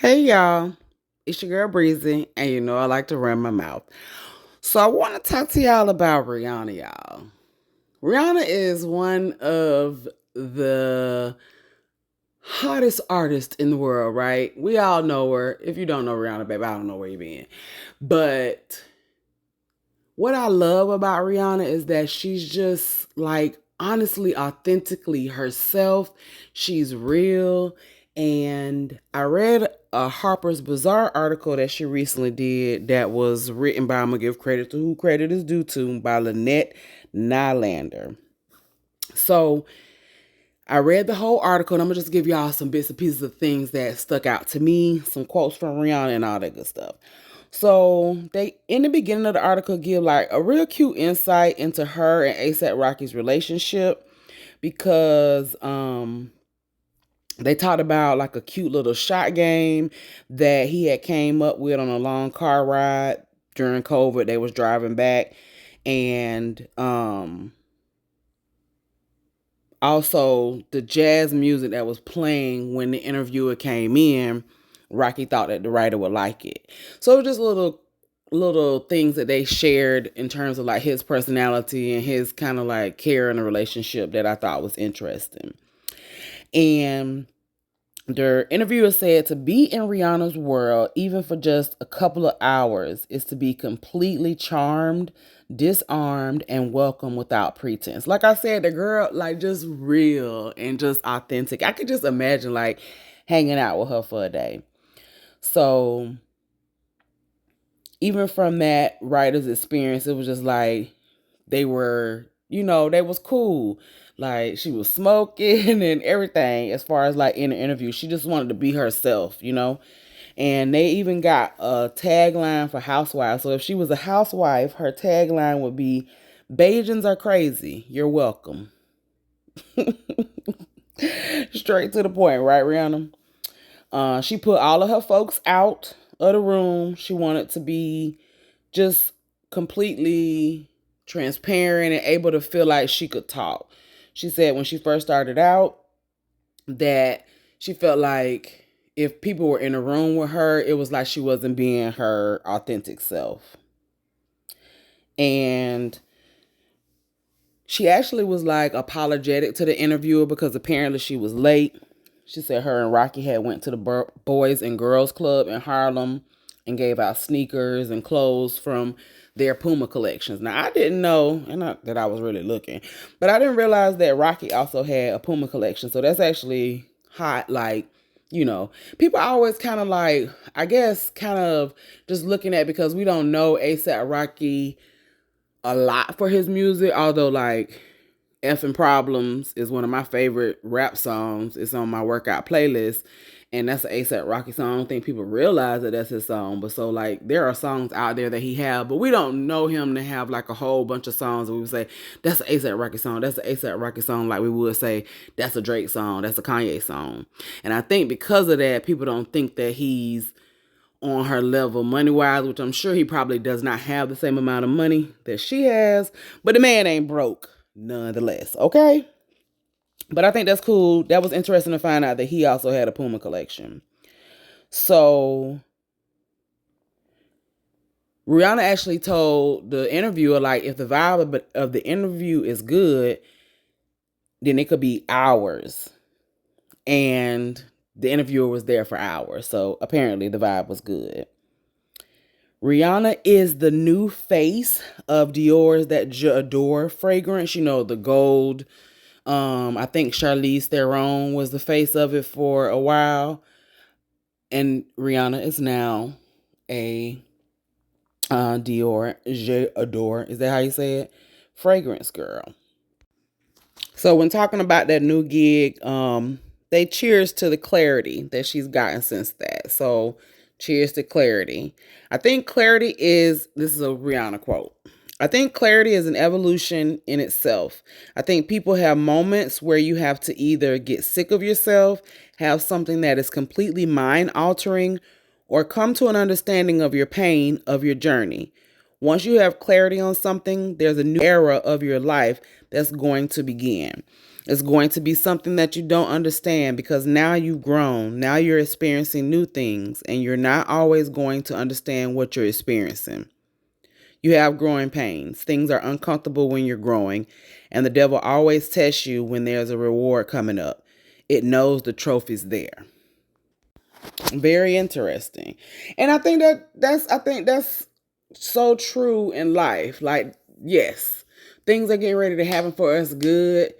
Hey y'all, it's your girl Breezy, and you know I like to run my mouth. So I want to talk to y'all about Rihanna, y'all. Rihanna is one of the hottest artists in the world, right? We all know her. If you don't know Rihanna, baby, I don't know where you been. But what I love about Rihanna is that she's just like honestly, authentically herself. She's real. And I read a Harper's Bazaar article that she recently did that was written by, I'm going to give credit to who credit is due to, by Lynette Nylander. So I read the whole article and I'm going to just give y'all some bits and pieces of things that stuck out to me, some quotes from Rihanna and all that good stuff. So they in the beginning of the article give like a real cute insight into her and ASAP Rocky's relationship because they talked about like a cute little shot game that he had came up with on a long car ride during COVID. They was driving back and also the jazz music that was playing when the interviewer came in, Rocky thought that the writer would like it. So just little things that they shared in terms of like his personality and his kind of like care in a relationship that I thought was interesting. And the interviewer said to be in Rihanna's world, even for just a couple of hours, is to be completely charmed, disarmed, and welcome without pretense. Like I said, the girl, like just real and just authentic. I could just imagine like hanging out with her for a day. So even from that writer's experience, it was just like they were, they was cool. Like she was smoking and everything as far as like in the interview. She just wanted to be herself. And they even got a tagline for housewives. So if she was a housewife, her tagline would be Bajans are crazy. You're welcome. Straight to the point, right, Rihanna? She put all of her folks out of the room. She wanted to be just completely transparent and able to feel like she could talk. She said when she first started out that she felt like if people were in a room with her, it was like she wasn't being her authentic self. And she actually was like apologetic to the interviewer because apparently she was late. She said her and Rocky had went to the Boys and Girls Club in Harlem and gave out sneakers and clothes from their Puma collections. Now I didn't know, and not that I was really looking, but I didn't realize that Rocky also had a Puma collection. So that's actually hot. Like, people always kind of like, I guess, kind of just looking at because we don't know ASAP Rocky a lot for his music, although like Effing Problems is one of my favorite rap songs. It's on my workout playlist. And that's an ASAP Rocky song. I don't think people realize that that's his song. But so like there are songs out there that he have, but we don't know him to have like a whole bunch of songs that we would say, that's an ASAP Rocky song. That's an ASAP Rocky song. Like we would say, that's a Drake song. That's a Kanye song. And I think because of that, people don't think that he's on her level money wise, which I'm sure he probably does not have the same amount of money that she has. But the man ain't broke nonetheless. Okay. But I think that's cool. That was interesting to find out that he also had a Puma collection. So Rihanna actually told the interviewer, like, if the vibe of the interview is good, then it could be hours. And the interviewer was there for hours. So apparently the vibe was good. Rihanna is the new face of Dior's that J'adore fragrance. The gold. I think Charlize Theron was the face of it for a while. And Rihanna is now a Dior, J'adore. Is that how you say it? Fragrance girl. So when talking about that new gig, they cheers to the clarity that she's gotten since that. So cheers to clarity. I think clarity this is a Rihanna quote. I think clarity is an evolution in itself. I think people have moments where you have to either get sick of yourself, have something that is completely mind altering, or come to an understanding of your pain, of your journey. Once you have clarity on something, there's a new era of your life that's going to begin. It's going to be something that you don't understand because now you've grown. Now you're experiencing new things and you're not always going to understand what you're experiencing. You have growing pains. Things are uncomfortable when you're growing, and the devil always tests you when there's a reward coming up. It knows the trophy's there. Very interesting. And I think that's so true in life. Like, yes, things are getting ready to happen for us good.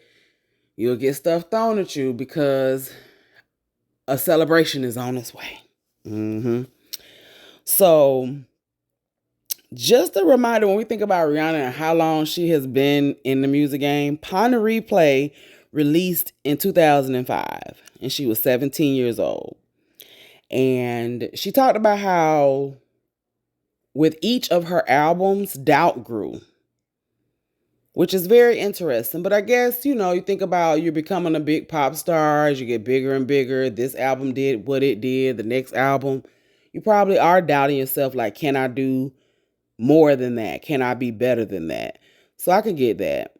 You'll get stuff thrown at you because a celebration is on its way. So, just a reminder when we think about Rihanna and how long she has been in the music game, Pon de Replay released in 2005, and she was 17 years old. And she talked about how with each of her albums, doubt grew, which is very interesting. But I guess, you think about you're becoming a big pop star as you get bigger and bigger. This album did what it did. The next album, you probably are doubting yourself, like, can I do more than that? Can I be better than that? So I could get that.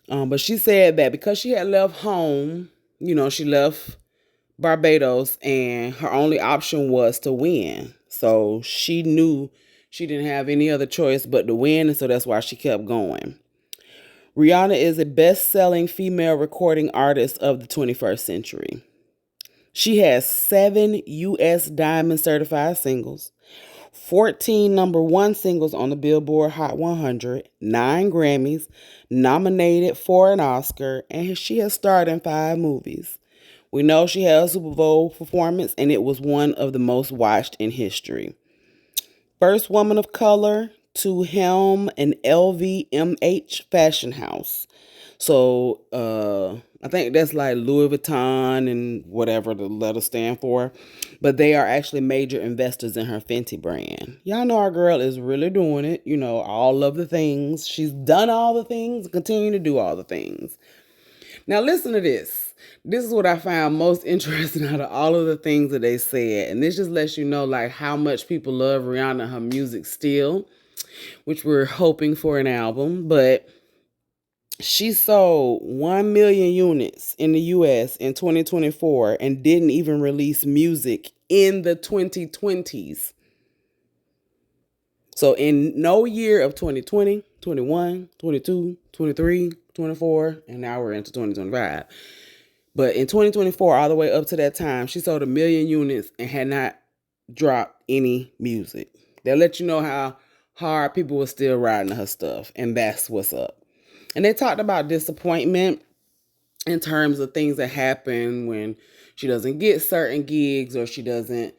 But she said that because she had left home, she left Barbados and her only option was to win. So she knew she didn't have any other choice but to win. And so that's why she kept going. Rihanna is a best-selling female recording artist of the 21st century. She has 7 U.S. Diamond certified singles, 14 number one singles on the Billboard Hot 100, 9 Grammys, nominated for an Oscar, and she has starred in 5 movies. We know she had a Super Bowl performance, and it was one of the most watched in history. First woman of color to helm an LVMH fashion house. So I think that's like Louis Vuitton and whatever the letters stand for. But they are actually major investors in her Fenty brand. Y'all know our girl is really doing it. All of the things. She's done all the things and continue to do all the things. Now listen to this. This is what I found most interesting out of all of the things that they said. And this just lets you know like how much people love Rihanna and her music still, which we're hoping for an album. But she sold 1 million units in the U.S. in 2024 and didn't even release music in the 2020s. So in no year of 2020, 21, 22, 23, 24, and now we're into 2025. But in 2024, all the way up to that time, she sold 1 million units and had not dropped any music. That let you know how hard people were still riding her stuff. And that's what's up. And they talked about disappointment in terms of things that happen when she doesn't get certain gigs or she doesn't,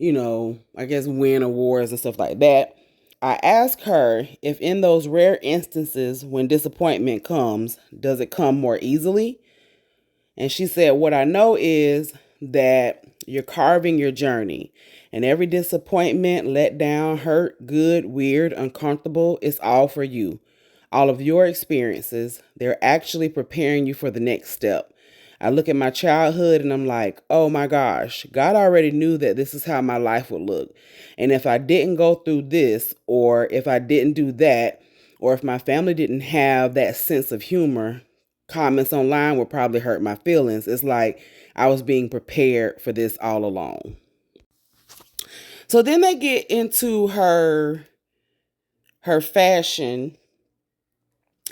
I guess win awards and stuff like that. I asked her if in those rare instances when disappointment comes, does it come more easily? And she said, what I know is that you're carving your journey. And every disappointment, letdown, hurt, good, weird, uncomfortable, it's all for you. All of your experiences, they're actually preparing you for the next step. I look at my childhood and I'm like, oh my gosh, God already knew that this is how my life would look. And if I didn't go through this, or if I didn't do that, or if my family didn't have that sense of humor, comments online would probably hurt my feelings. It's like I was being prepared for this all along. So then they get into her fashion,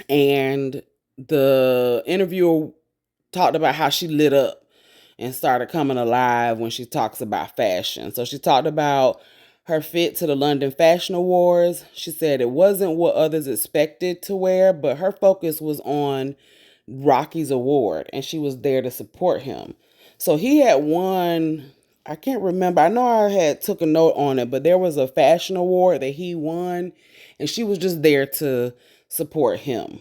and the interviewer talked about how she lit up and started coming alive when she talks about fashion. So she talked about her fit to the London Fashion Awards. She said it wasn't what others expected to wear, but her focus was on Rocky's award, and she was there to support him. So he had won, I can't remember. I know I had took a note on it, but there was a fashion award that he won, and she was just there to support him.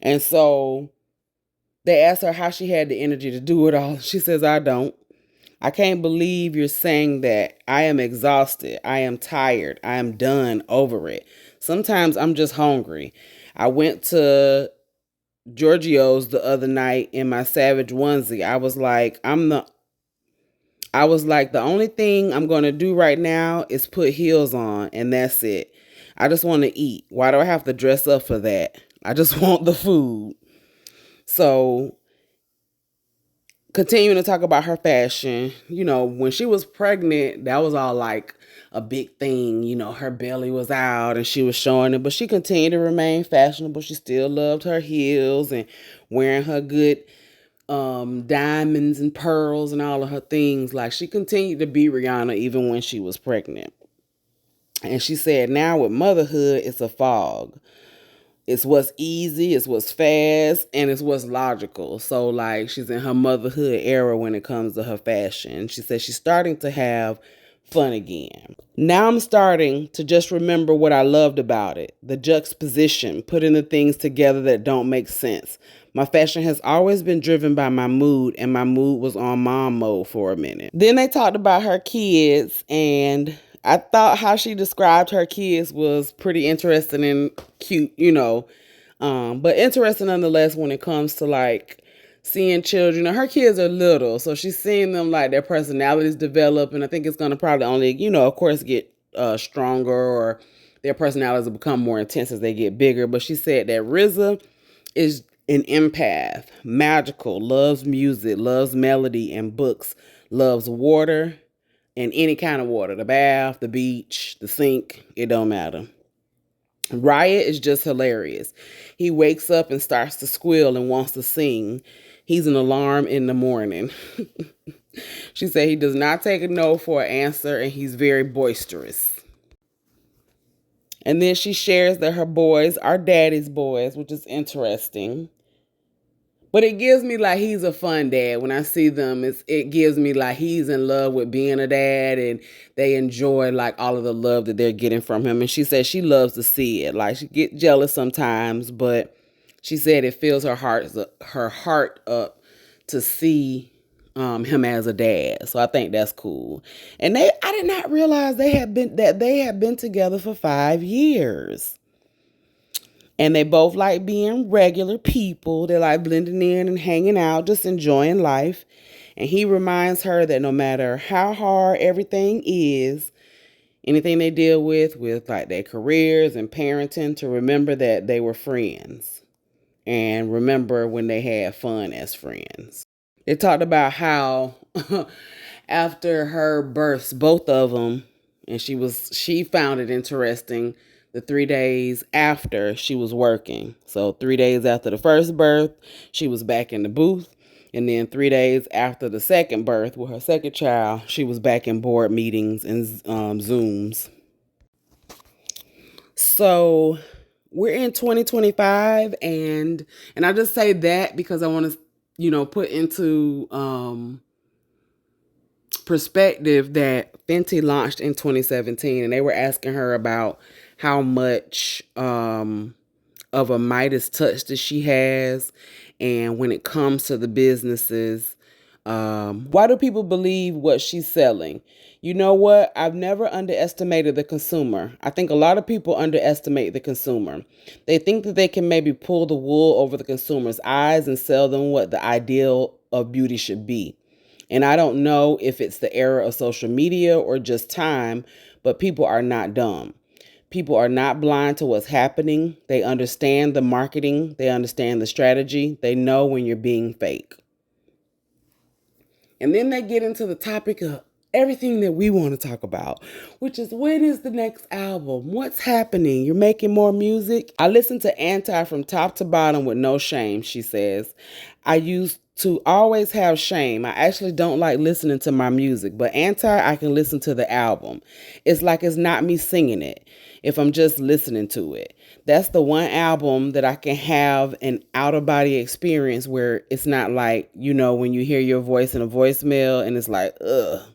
And so they asked her how she had the energy to do it all. She says, I don't. I can't believe you're saying that. I am exhausted. I am tired. I am done, over it. Sometimes I'm just hungry. I went to Giorgio's the other night in my Savage onesie. I was like, the only thing I'm going to do right now is put heels on, and that's it. I just want to eat. Why do I have to dress up for that? I just want the food. So continuing to talk about her fashion, when she was pregnant, that was all like a big thing. Her belly was out and she was showing it, but she continued to remain fashionable. She still loved her heels and wearing her good diamonds and pearls and all of her things. Like, she continued to be Rihanna even when she was pregnant. And she said, now with motherhood, it's a fog. It's what's easy, it's what's fast, and it's what's logical. So, like, she's in her motherhood era when it comes to her fashion. She says she's starting to have fun again. Now I'm starting to just remember what I loved about it. The juxtaposition, putting the things together that don't make sense. My fashion has always been driven by my mood, and my mood was on mom mode for a minute. Then they talked about her kids, and I thought how she described her kids was pretty interesting and cute. But interesting nonetheless when it comes to like seeing children. Her kids are little, so she's seeing them like their personalities develop, and I think it's gonna probably only, of course, get stronger, or their personalities will become more intense as they get bigger. But she said that RZA is an empath, magical, loves music, loves melody and books, loves water and any kind of water, the bath, the beach, the sink, it don't matter. Riot is just hilarious. He wakes up and starts to squeal and wants to sing. He's an alarm in the morning. She said he does not take a no for an answer, and he's very boisterous. And then she shares that her boys are daddy's boys, which is interesting. But it gives me like he's a fun dad. When I see them, it gives me like he's in love with being a dad, and they enjoy like all of the love that they're getting from him. And she said she loves to see it. Like, she get jealous sometimes, but she said it fills her heart up to see him as a dad. So I think that's cool. And I did not realize they had been together for 5 years. And they both like being regular people. They like blending in and hanging out, just enjoying life. And he reminds her that no matter how hard everything is, anything they deal with like their careers and parenting, to remember that they were friends. And remember when they had fun as friends. They talked about how after her births, both of them, and she found it interesting, the 3 days after she was working. So 3 days after the first birth, she was back in the booth. And then 3 days after the second birth with her second child, she was back in board meetings and Zooms. So we're in 2025, and I just say that because I want to, put into perspective that Fenty launched in 2017, and they were asking her about how much of a Midas touch that she has, and when it comes to the businesses, why do people believe what she's selling? You know what? I've never underestimated the consumer. I think a lot of people underestimate the consumer. They think that they can maybe pull the wool over the consumer's eyes and sell them what the ideal of beauty should be. And I don't know if it's the era of social media or just time, but people are not dumb. People are not blind to what's happening. They understand the marketing. They understand the strategy. They know when you're being fake. And then they get into the topic of everything that we want to talk about, which is, when is the next album? What's happening? You're making more music? I listen to Anti from top to bottom with no shame, she says. I used to always have shame. I actually don't like listening to my music, but Anti, I can listen to the album. It's like it's not me singing it if I'm just listening to it. That's the one album that I can have an out-of-body experience where it's not like, when you hear your voice in a voicemail and it's like, ugh.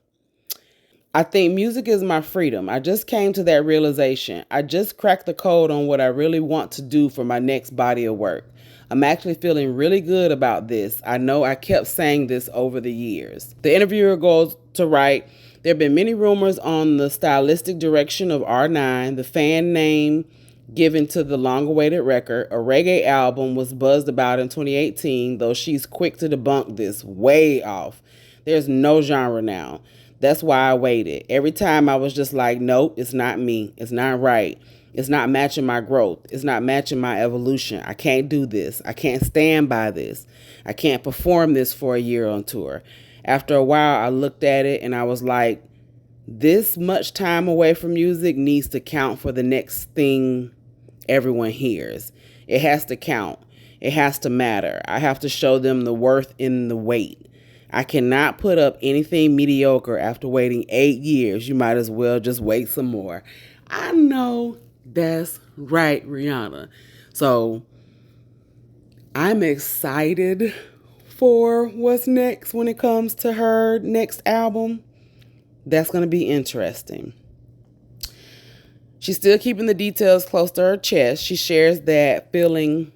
I think music is my freedom. I just came to that realization. I just cracked the code on what I really want to do for my next body of work. I'm actually feeling really good about this. I know I kept saying this over the years. The interviewer goes to write, there have been many rumors on the stylistic direction of R9, the fan name given to the long-awaited record. A reggae album was buzzed about in 2018, though she's quick to debunk this. Way off. There's no genre now. That's why I waited. Every time I was just like, nope, it's not me. It's not right. It's not matching my growth. It's not matching my evolution. I can't do this. I can't stand by this. I can't perform this for a year on tour. After a while, I looked at it and I was like, this much time away from music needs to count for the next thing everyone hears. It has to count. It has to matter. I have to show them the worth in the wait. I cannot put up anything mediocre after waiting 8 years. You might as well just wait some more. I know that's right, Rihanna. So I'm excited for what's next when it comes to her next album. That's going to be interesting. She's still keeping the details close to her chest. She shares that feeling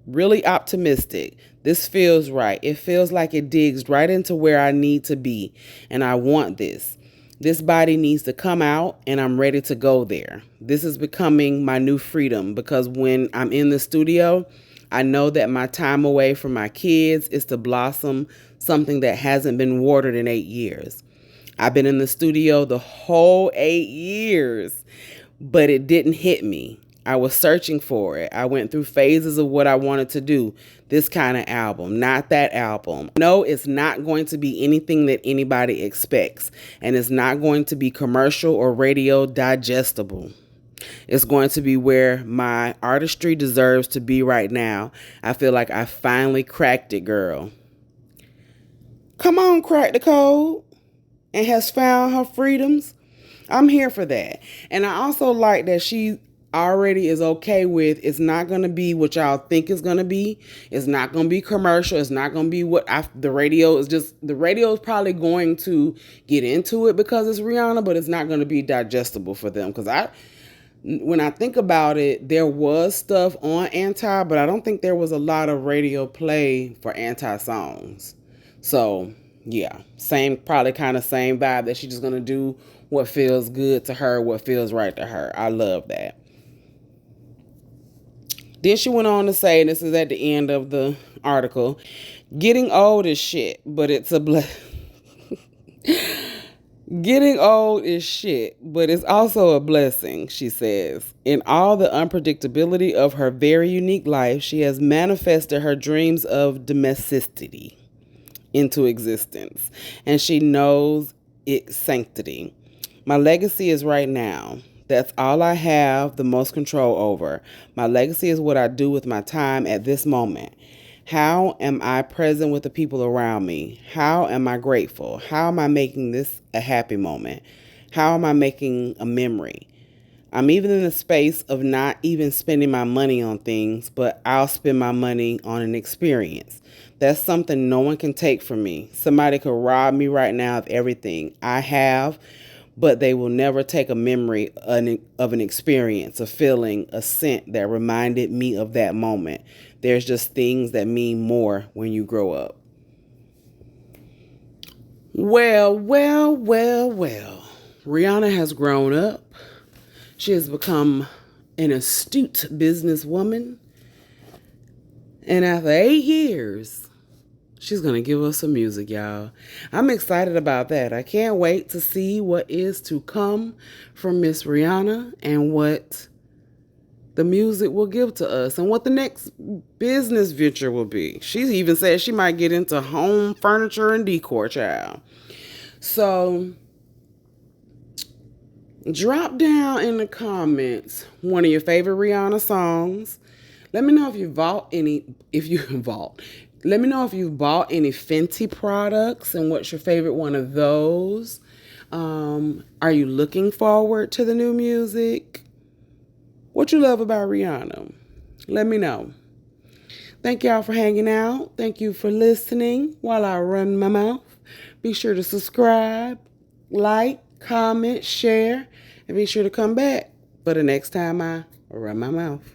really optimistic. This feels right. It feels like it digs right into where I need to be, and I want this. This body needs to come out, and I'm ready to go there. This is becoming my new freedom, because when I'm in the studio, I know that my time away from my kids is to blossom something that hasn't been watered in 8 years. I've been in the studio the whole 8 years, but it didn't hit me. I was searching for it. I went through phases of what I wanted to do. This kind of album, not that album. No, it's not going to be anything that anybody expects. And it's not going to be commercial or radio digestible. It's going to be where my artistry deserves to be right now. I feel like I finally cracked it, girl. Come on, crack the code. And has found her freedoms. I'm here for that. And I also like that she already is okay with it's not going to be what y'all think it's going to be. It's not going to be commercial. It's not going to be what the radio is probably going to get into it because it's Rihanna, but it's not going to be digestible for them. Because when I think about it, there was stuff on Anti, but I don't think there was a lot of radio play for Anti songs. So yeah, probably kind of same vibe that she's just going to do what feels good to her, what feels right to her. I love that. Then she went on to say, and this is at the end of the article, getting old is shit, but it's a blessing. Getting old is shit, but it's also a blessing, she says. In all the unpredictability of her very unique life, she has manifested her dreams of domesticity into existence, and she knows its sanctity. My legacy is right now. That's all I have the most control over. My legacy is what I do with my time at this moment. How am I present with the people around me? How am I grateful? How am I making this a happy moment? How am I making a memory? I'm even in the space of not even spending my money on things, but I'll spend my money on an experience. That's something no one can take from me. Somebody could rob me right now of everything I have, but they will never take a memory of an experience, a feeling, a scent that reminded me of that moment. There's just things that mean more when you grow up. Well. Rihanna has grown up. She has become an astute businesswoman. And after 8 years, she's going to give us some music, y'all. I'm excited about that. I can't wait to see what is to come from Miss Rihanna and what the music will give to us and what the next business venture will be. She even said she might get into home furniture and decor, child. So drop down in the comments one of your favorite Rihanna songs. Let me know if you bought any Fenty products and what's your favorite one of those. Are you looking forward to the new music? What you love about Rihanna? Let me know. Thank y'all for hanging out. Thank you for listening while I run my mouth. Be sure to subscribe, like, comment, share, and be sure to come back for the next time I run my mouth.